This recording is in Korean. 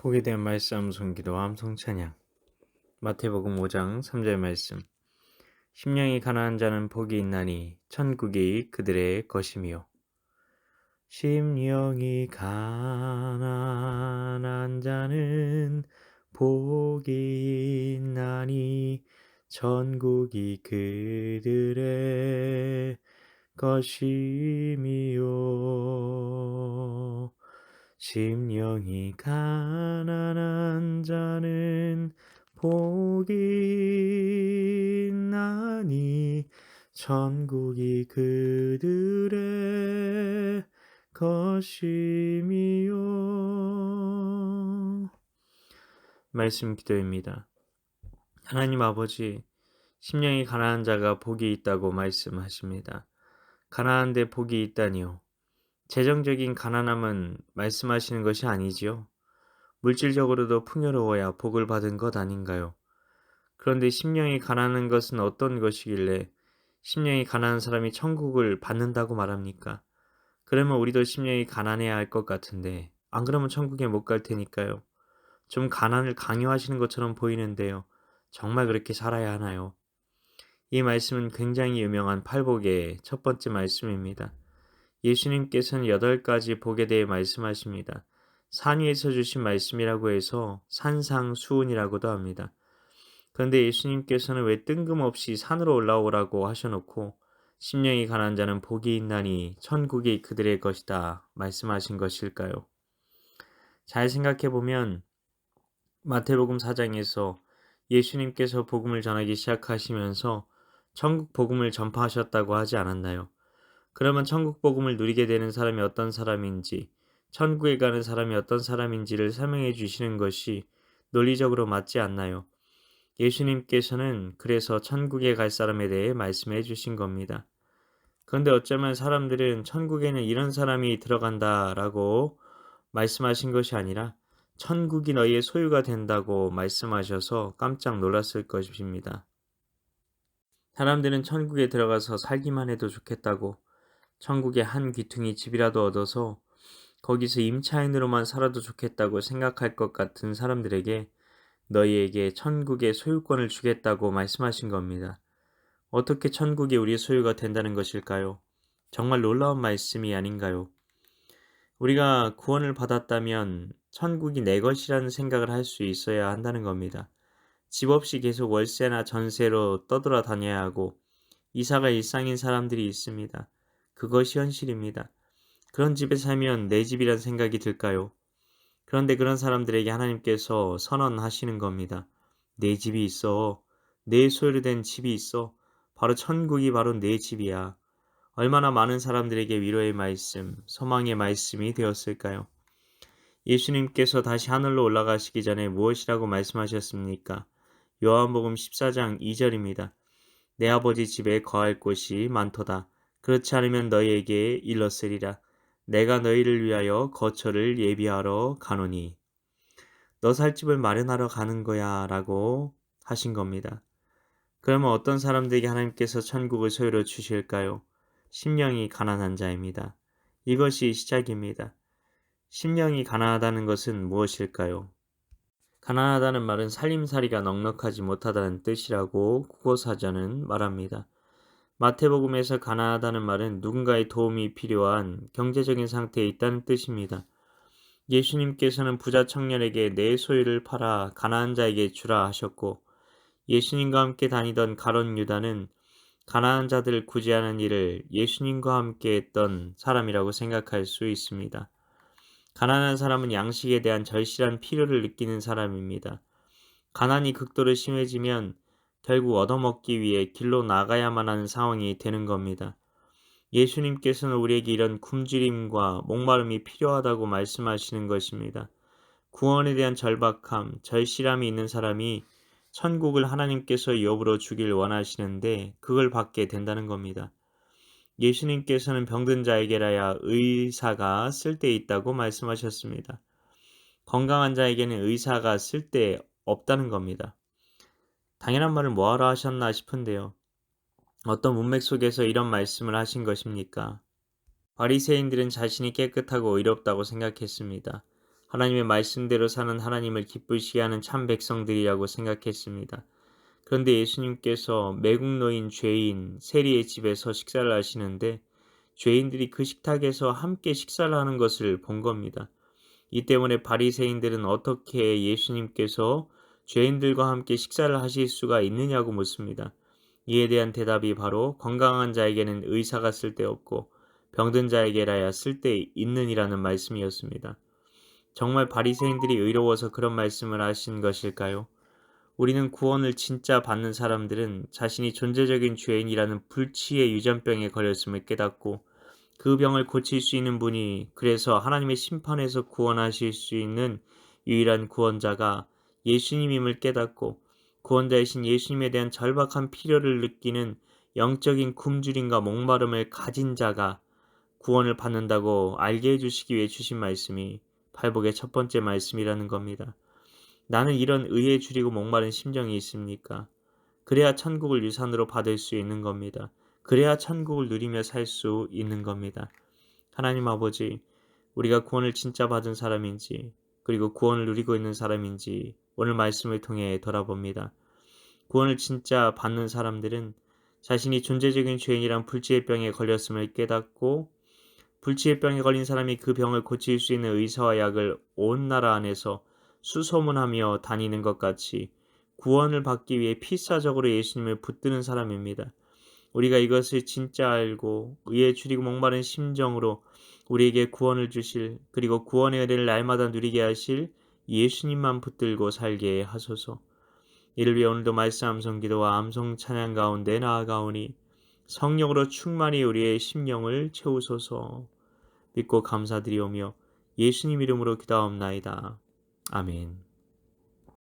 복에 대한 말씀 순기도와 함성 찬양. 마태복음 5장 3절 말씀. 심령이 가난한 자는 복이 있나니 천국이 그들의 것이며. 심령이 가난한 자는 복이 있나니 천국이 그들의 것이며. 심령이 가난한 자는 복이 있나니 천국이 그들의 것이며. 말씀 기도입니다. 하나님 아버지, 심령이 가난한 자가 복이 있다고 말씀하십니다. 가난한데 복이 있다니요. 재정적인 가난함은 말씀하시는 것이 아니지요. 물질적으로도 풍요로워야 복을 받은 것 아닌가요? 그런데 심령이 가난한 것은 어떤 것이길래 심령이 가난한 사람이 천국을 받는다고 말합니까? 그러면 우리도 심령이 가난해야 할 것 같은데 안 그러면 천국에 못 갈 테니까요. 좀 가난을 강요하시는 것처럼 보이는데요. 정말 그렇게 살아야 하나요? 이 말씀은 굉장히 유명한 팔복의 첫 번째 말씀입니다. 예수님께서는 8가지 복에 대해 말씀하십니다. 산 위에서 주신 말씀이라고 해서 산상수훈이라고도 합니다. 그런데 예수님께서는 왜 뜬금없이 산으로 올라오라고 하셔놓고 심령이 가난한 자는 복이 있나니 천국이 그들의 것이다 말씀하신 것일까요? 잘 생각해보면 마태복음 4장에서 예수님께서 복음을 전하기 시작하시면서 천국 복음을 전파하셨다고 하지 않았나요? 그러면 천국 복음을 누리게 되는 사람이 어떤 사람인지, 천국에 가는 사람이 어떤 사람인지를 설명해 주시는 것이 논리적으로 맞지 않나요? 예수님께서는 그래서 천국에 갈 사람에 대해 말씀해 주신 겁니다. 그런데 어쩌면 사람들은 천국에는 이런 사람이 들어간다라고 말씀하신 것이 아니라 천국이 너희의 소유가 된다고 말씀하셔서 깜짝 놀랐을 것입니다. 사람들은 천국에 들어가서 살기만 해도 좋겠다고 천국의 한 귀퉁이 집이라도 얻어서 거기서 임차인으로만 살아도 좋겠다고 생각할 것 같은 사람들에게 너희에게 천국의 소유권을 주겠다고 말씀하신 겁니다. 어떻게 천국이 우리의 소유가 된다는 것일까요? 정말 놀라운 말씀이 아닌가요? 우리가 구원을 받았다면 천국이 내 것이라는 생각을 할 수 있어야 한다는 겁니다. 집 없이 계속 월세나 전세로 떠돌아다녀야 하고 이사가 일상인 사람들이 있습니다. 그것이 현실입니다. 그런 집에 살면 내 집이란 생각이 들까요? 그런데 그런 사람들에게 하나님께서 선언하시는 겁니다. 내 집이 있어. 내 소유로 된 집이 있어. 바로 천국이 바로 내 집이야. 얼마나 많은 사람들에게 위로의 말씀, 소망의 말씀이 되었을까요? 예수님께서 다시 하늘로 올라가시기 전에 무엇이라고 말씀하셨습니까? 요한복음 14장 2절입니다. 내 아버지 집에 거할 곳이 많도다. 그렇지 않으면 너희에게 일렀으리라. 내가 너희를 위하여 거처를 예비하러 가노니. 너 살 집을 마련하러 가는 거야 라고 하신 겁니다. 그러면 어떤 사람들에게 하나님께서 천국을 소유로 주실까요? 심령이 가난한 자입니다. 이것이 시작입니다. 심령이 가난하다는 것은 무엇일까요? 가난하다는 말은 살림살이가 넉넉하지 못하다는 뜻이라고 국어사전은 말합니다. 마태복음에서 가난하다는 말은 누군가의 도움이 필요한 경제적인 상태에 있다는 뜻입니다. 예수님께서는 부자 청년에게 내 소유를 팔아 가난한 자에게 주라 하셨고 예수님과 함께 다니던 가룟 유다는 가난한 자들을 구제하는 일을 예수님과 함께 했던 사람이라고 생각할 수 있습니다. 가난한 사람은 양식에 대한 절실한 필요를 느끼는 사람입니다. 가난이 극도로 심해지면 결국 얻어먹기 위해 길로 나가야만 하는 상황이 되는 겁니다. 예수님께서는 우리에게 이런 굶주림과 목마름이 필요하다고 말씀하시는 것입니다. 구원에 대한 절박함, 절실함이 있는 사람이 천국을 하나님께서 유업으로 주길 원하시는데 그걸 받게 된다는 겁니다. 예수님께서는 병든 자에게라야 의사가 쓸데있다고 말씀하셨습니다. 건강한 자에게는 의사가 쓸데없다는 겁니다. 당연한 말을 뭐하러 하셨나 싶은데요. 어떤 문맥 속에서 이런 말씀을 하신 것입니까? 바리새인들은 자신이 깨끗하고 의롭다고 생각했습니다. 하나님의 말씀대로 사는 하나님을 기쁘시게 하는 참 백성들이라고 생각했습니다. 그런데 예수님께서 매국노인 죄인 세리의 집에서 식사를 하시는데 죄인들이 그 식탁에서 함께 식사를 하는 것을 본 겁니다. 이 때문에 바리새인들은 어떻게 예수님께서 죄인들과 함께 식사를 하실 수가 있느냐고 묻습니다. 이에 대한 대답이 바로 건강한 자에게는 의사가 쓸데없고 병든 자에게라야 쓸데있느니라는 말씀이었습니다. 정말 바리새인들이 의로워서 그런 말씀을 하신 것일까요? 우리는 구원을 진짜 받는 사람들은 자신이 존재적인 죄인이라는 불치의 유전병에 걸렸음을 깨닫고 그 병을 고칠 수 있는 분이 그래서 하나님의 심판에서 구원하실 수 있는 유일한 구원자가 예수님임을 깨닫고 구원자이신 예수님에 대한 절박한 필요를 느끼는 영적인 굶주림과 목마름을 가진 자가 구원을 받는다고 알게 해주시기 위해 주신 말씀이 팔복의 첫 번째 말씀이라는 겁니다. 나는 이런 의에 줄이고 목마른 심정이 있습니까? 그래야 천국을 유산으로 받을 수 있는 겁니다. 그래야 천국을 누리며 살 수 있는 겁니다. 하나님 아버지, 우리가 구원을 진짜 받은 사람인지, 그리고 구원을 누리고 있는 사람인지 오늘 말씀을 통해 돌아봅니다. 구원을 진짜 받는 사람들은 자신이 존재적인 죄인이란 불치의 병에 걸렸음을 깨닫고 불치의 병에 걸린 사람이 그 병을 고칠 수 있는 의사와 약을 온 나라 안에서 수소문하며 다니는 것 같이 구원을 받기 위해 필사적으로 예수님을 붙드는 사람입니다. 우리가 이것을 진짜 알고 의에 줄이고 목마른 심정으로 우리에게 구원을 주실 그리고 구원의 은혜를 날마다 누리게 하실 예수님만 붙들고 살게 하소서. 이를 위해 오늘도 말씀 암송 기도와 암송 찬양 가운데 나아가오니 성령으로 충만히 우리의 심령을 채우소서. 믿고 감사드리오며 예수님 이름으로 기도하옵나이다. 아멘.